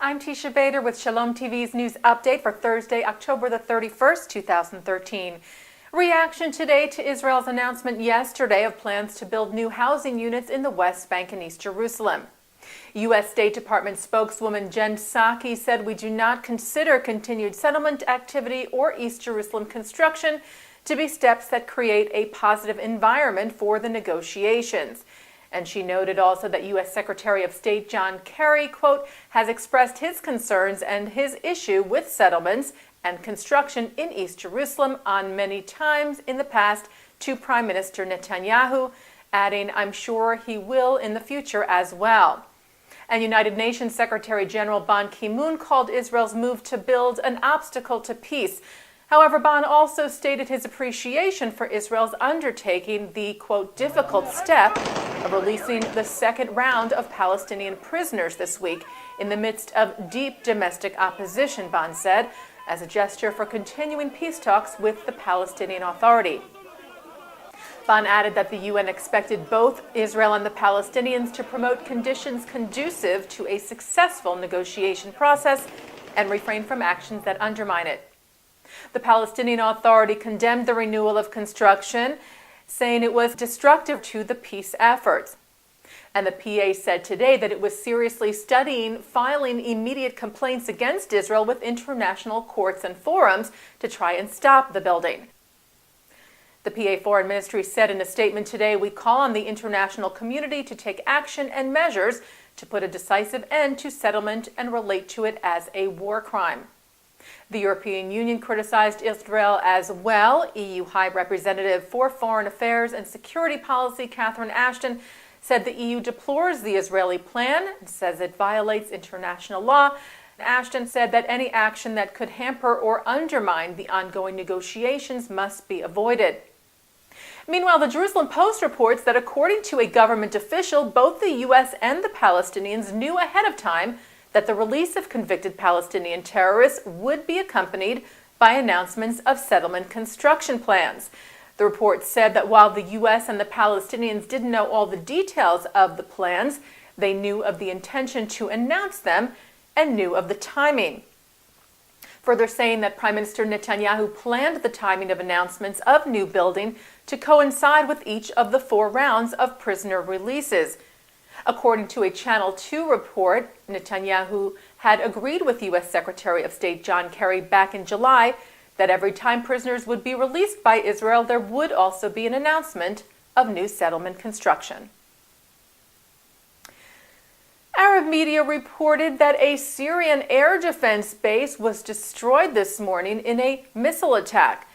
I'm Teisha Bader with Shalom TV's news update for Thursday, October the 31st, 2013. Reaction today to Israel's announcement yesterday of plans to build new housing units in the West Bank and East Jerusalem. U.S. State Department spokeswoman Jen Psaki said we do not consider continued settlement activity or East Jerusalem construction to be steps that create a positive environment for the negotiations. And she noted also that U.S. Secretary of State John Kerry, quote, has expressed his concerns and his issue with settlements and construction in East Jerusalem on many times in the past to Prime Minister Netanyahu, adding, I'm sure he will in the future as well. And United Nations Secretary General Ban Kimoon called Israel's move to build an obstacle to peace. However, Ban also stated his appreciation for Israel's undertaking the, quote, difficult step of releasing the second round of Palestinian prisoners this week in the midst of deep domestic opposition, Ban said, as a gesture for continuing peace talks with the Palestinian Authority. Ban added that the UN expected both Israel and the Palestinians to promote conditions conducive to a successful negotiation process and refrain from actions that undermine it. The Palestinian Authority condemned the renewal of construction, saying it was destructive to the peace efforts. And the PA said today that it was seriously studying filing immediate complaints against Israel with international courts and forums to try and stop the building. The PA Foreign Ministry said in a statement today, we call on the international community to take action and measures to put a decisive end to settlement and relate to it as a war crime. The European Union criticized Israel as well. EU High Representative for Foreign Affairs and Security Policy Catherine Ashton said the EU deplores the Israeli plan and says it violates international law. Ashton said that any action that could hamper or undermine the ongoing negotiations must be avoided. Meanwhile, the Jerusalem Post reports that according to a government official, both the U.S. and the Palestinians knew ahead of time that the release of convicted Palestinian terrorists would be accompanied by announcements of settlement construction plans. The report said that while the U.S. and the Palestinians didn't know all the details of the plans, they knew of the intention to announce them and knew of the timing. Further saying that Prime Minister Netanyahu planned the timing of announcements of new building to coincide with each of the 4 rounds of prisoner releases. According to a Channel 2 report, Netanyahu had agreed with U.S. Secretary of State John Kerry back in July that every time prisoners would be released by Israel, there would also be an announcement of new settlement construction. Arab media reported that a Syrian air defense base was destroyed this morning in a missile attack.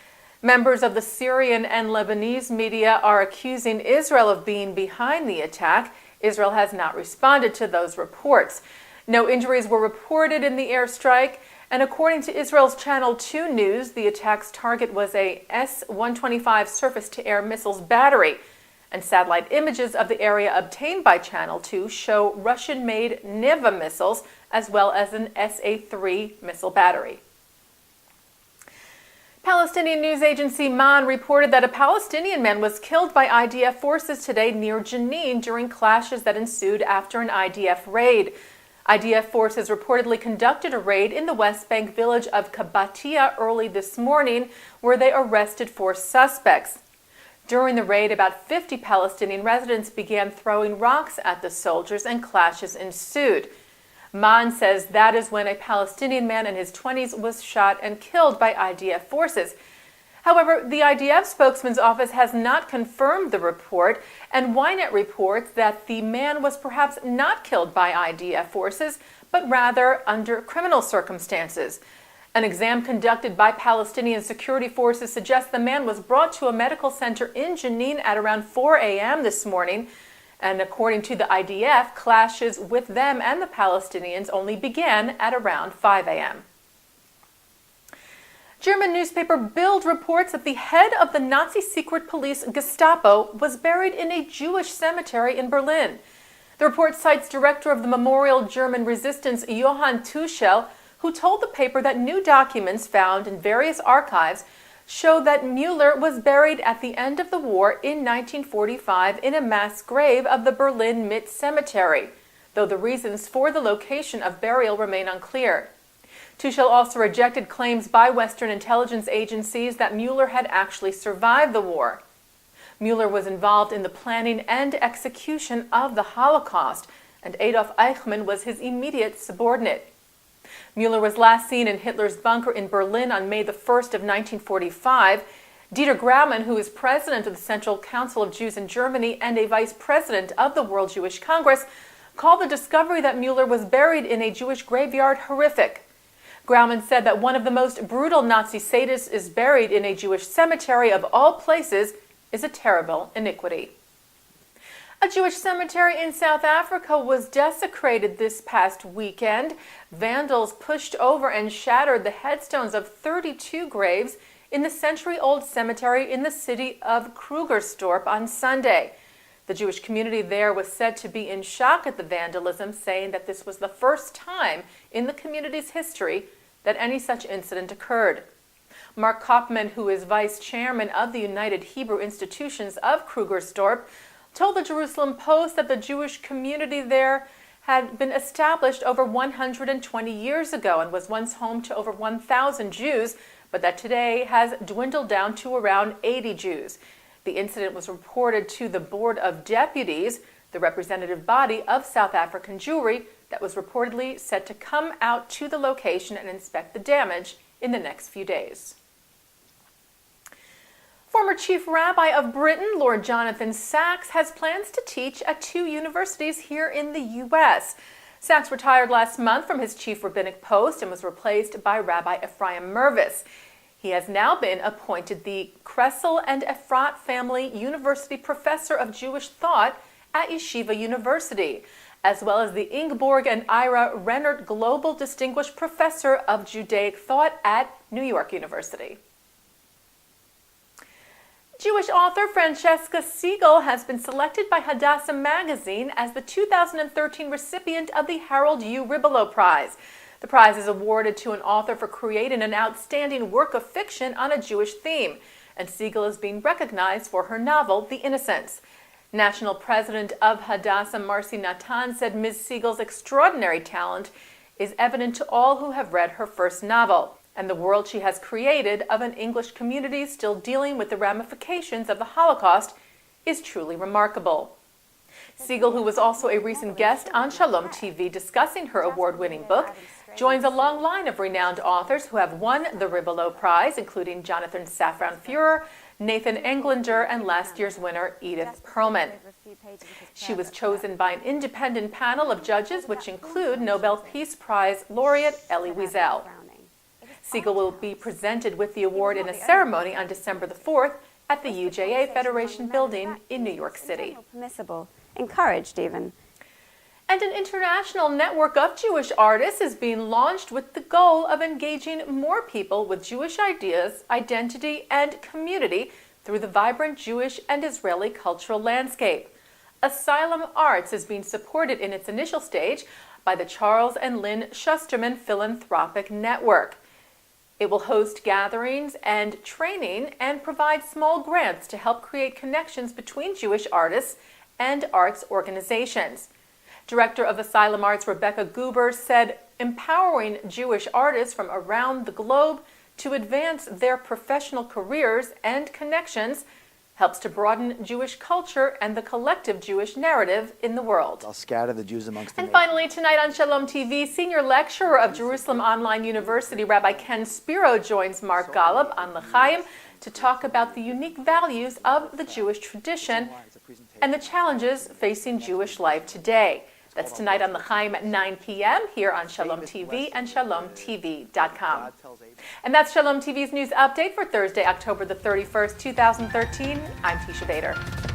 Members of the Syrian and Lebanese media are accusing Israel of being behind the attack. Israel has not responded to those reports. No injuries were reported in the airstrike, and according to Israel's Channel 2 News, the attack's target was a S-125 surface-to-air missiles battery, and satellite images of the area obtained by Channel 2 show Russian-made Neva missiles as well as an SA-3 missile battery. Palestinian news agency MAN reported that a Palestinian man was killed by IDF forces today near Jenin during clashes that ensued after an IDF raid. IDF forces reportedly conducted a raid in the West Bank village of Kabatia early this morning, where they arrested 4 suspects. During the raid, about 50 Palestinian residents began throwing rocks at the soldiers and clashes ensued. MAN says that is when a Palestinian man in his 20s was shot and killed by IDF forces. However, the IDF spokesman's office has not confirmed the report, and Ynet reports that the man was perhaps not killed by IDF forces, but rather under criminal circumstances. An exam conducted by Palestinian security forces suggests the man was brought to a medical center in Jenin at around 4 a.m. this morning. And according to the IDF, clashes with them and the Palestinians only began at around 5 a.m. German newspaper Bild reports that the head of the Nazi secret police Gestapo was buried in a Jewish cemetery in Berlin. The report cites director of the Memorial German Resistance Johann Tuchel, who told the paper that new documents found in various archives show that Müller was buried at the end of the war in 1945 in a mass grave of the Berlin Mitte Cemetery. though the reasons for the location of burial remain unclear. Teisha also rejected claims by Western intelligence agencies that Mueller had actually survived the war. Mueller was involved in the planning and execution of the Holocaust, and Adolf Eichmann was his immediate subordinate. Mueller was last seen in Hitler's bunker in Berlin on May the 1st of 1945. Dieter Grauman, who is president of the Central Council of Jews in Germany and a vice president of the World Jewish Congress, called the discovery that Mueller was buried in a Jewish graveyard horrific. Grauman said that one of the most brutal Nazi sadists is buried in a Jewish cemetery of all places is a terrible iniquity. A Jewish cemetery in South Africa was desecrated this past weekend. Vandals pushed over and shattered the headstones of 32 graves in the century-old cemetery in the city of Krugersdorp on Sunday. The Jewish community there was said to be in shock at the vandalism, saying that this was the first time in the community's history that any such incident occurred. Mark Kopman, who is vice chairman of the United Hebrew Institutions of Krugersdorp, told the Jerusalem Post that the Jewish community there had been established over 120 years ago and was once home to over 1,000 Jews, but that today has dwindled down to around 80 Jews. The incident was reported to the Board of Deputies, the representative body of South African Jewry, that was reportedly set to come out to the location and inspect the damage in the next few days. Former Chief Rabbi of Britain, Lord Jonathan Sacks, has plans to teach at 2 universities here in the U.S. Sacks retired last month from his chief rabbinic post and was replaced by Rabbi Ephraim Mervis. He has now been appointed the Kressel and Efrat Family University Professor of Jewish Thought at Yeshiva University, as well as the Ingeborg and Ira Rennert Global Distinguished Professor of Judaic Thought at New York University. Jewish author Francesca Siegel has been selected by Hadassah magazine as the 2013 recipient of the Harold U. Ribelow Prize. The prize is awarded to an author for creating an outstanding work of fiction on a Jewish theme, and Siegel is being recognized for her novel, The Innocents. National President of Hadassah, Marcy Natan, said Ms. Siegel's extraordinary talent is evident to all who have read her first novel, and the world she has created of an English community still dealing with the ramifications of the Holocaust is truly remarkable. Siegel, who was also a recent guest on Shalom TV discussing her award-winning book, joins a long line of renowned authors who have won the Ribelow Prize, including Jonathan Safran Foer, Nathan Englander, and last year's winner, Edith Perlman. She was chosen by an independent panel of judges, which include Nobel Peace Prize laureate Elie Wiesel. Siegel will be presented with the award in a ceremony on December the 4th at the UJA Federation Building in New York City. Permissible, encouraged even. And an international network of Jewish artists is being launched with the goal of engaging more people with Jewish ideas, identity, and community through the vibrant Jewish and Israeli cultural landscape. Asylum Arts is being supported in its initial stage by the Charles and Lynn Schusterman Philanthropic Network. It will host gatherings and training and provide small grants to help create connections between Jewish artists and arts organizations. Director of Asylum Arts Rebecca Guber said empowering Jewish artists from around the globe to advance their professional careers and connections helps to broaden Jewish culture and the collective Jewish narrative in the world. I'll scatter the Jews amongst the And nations. finally, tonight on Shalom TV, senior lecturer of Jerusalem Online University, Rabbi Ken Spiro, joins Mark Golub on L'chaim to talk about the unique values of the Jewish tradition and the challenges facing Jewish life today. That's tonight on L'chaim at 9 p.m. here on Shalom TV and ShalomTV.com. And that's Shalom TV's news update for Thursday, October the 31st, 2013. I'm Teisha Bader.